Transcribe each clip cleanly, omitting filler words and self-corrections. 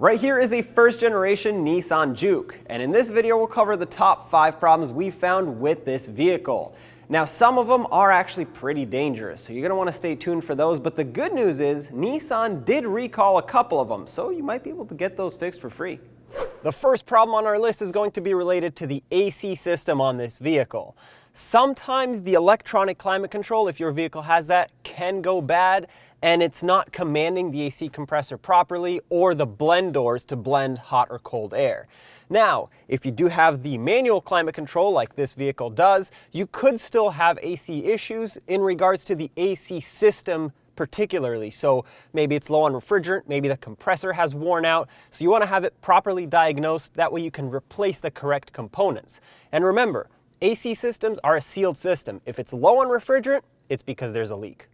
Right here is a first generation Nissan Juke, and in this video we'll cover the top 5 problems we found with this vehicle. Now some of them are actually pretty dangerous, so you're going to want to stay tuned for those, but the good news is Nissan did recall a couple of them, so you might be able to get those fixed for free. The first problem on our list is going to be related to the AC system on this vehicle. Sometimes the electronic climate control, if your vehicle has that, can go bad and it's not commanding the AC compressor properly or the blend doors to blend hot or cold air. Now, if you do have the manual climate control like this vehicle does, you could still have AC issues in regards to the AC system particularly. So maybe it's low on refrigerant, maybe the compressor has worn out, so you want to have it properly diagnosed, that way you can replace the correct components. And remember, AC systems are a sealed system. If it's low on refrigerant, it's because there's a leak.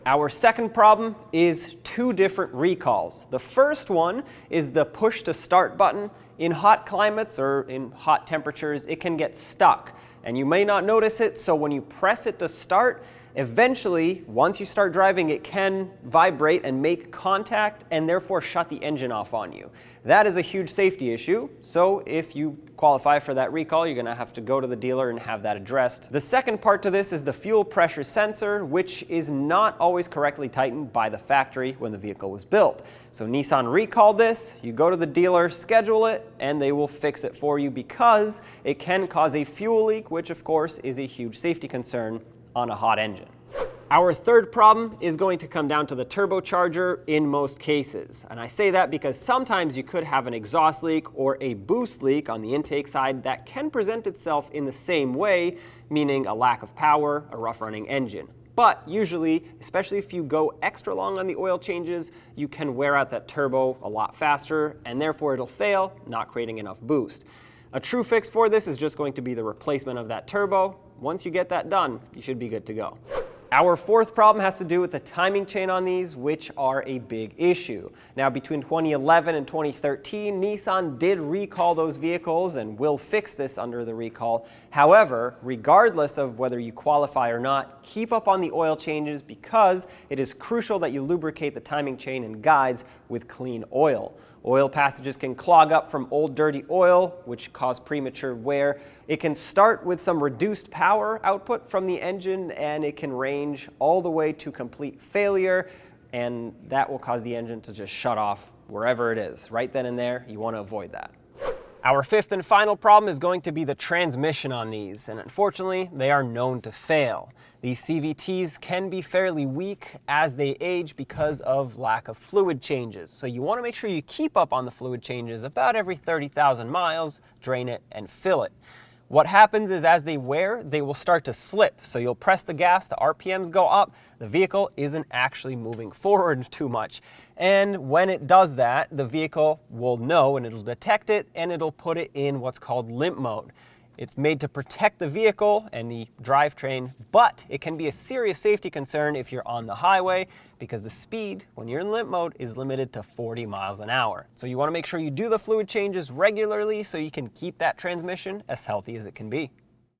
Our second problem is 2 different recalls. The first one is the push to start button. In hot climates or in hot temperatures, it can get stuck and you may not notice it, so when you press it to start, eventually, once you start driving, it can vibrate and make contact and therefore shut the engine off on you. That is a huge safety issue, so if you qualify for that recall, you're going to have to go to the dealer and have that addressed. The second part to this is the fuel pressure sensor, which is not always correctly tightened by the factory when the vehicle was built. So Nissan recalled this, you go to the dealer, schedule it, and they will fix it for you because it can cause a fuel leak, which of course is a huge safety concern on a hot engine. Our third problem is going to come down to the turbocharger in most cases. And I say that because sometimes you could have an exhaust leak or a boost leak on the intake side that can present itself in the same way, meaning a lack of power, a rough running engine. But usually, especially if you go extra long on the oil changes, you can wear out that turbo a lot faster and therefore it'll fail, not creating enough boost. A true fix for this is just going to be the replacement of that turbo. Once you get that done, you should be good to go. Our fourth problem has to do with the timing chain on these, which are a big issue. Now, between 2011 and 2013, Nissan did recall those vehicles and will fix this under the recall. However, regardless of whether you qualify or not, keep up on the oil changes because it is crucial that you lubricate the timing chain and guides with clean oil. Oil passages can clog up from old dirty oil, which cause premature wear. It can start with some reduced power output from the engine, and it can range all the way to complete failure, and that will cause the engine to just shut off wherever it is. Right then and there, you want to avoid that. Our fifth and final problem is going to be the transmission on these, and unfortunately, they are known to fail. These CVTs can be fairly weak as they age because of lack of fluid changes. So you want to make sure you keep up on the fluid changes about every 30,000 miles, drain it and fill it. What happens is as they wear, they will start to slip. So you'll press the gas, the RPMs go up, the vehicle isn't actually moving forward too much. And when it does that, the vehicle will know and it'll detect it and it'll put it in what's called limp mode. It's made to protect the vehicle and the drivetrain, but it can be a serious safety concern if you're on the highway because the speed when you're in limp mode is limited to 40 miles an hour. So you want to make sure you do the fluid changes regularly so you can keep that transmission as healthy as it can be.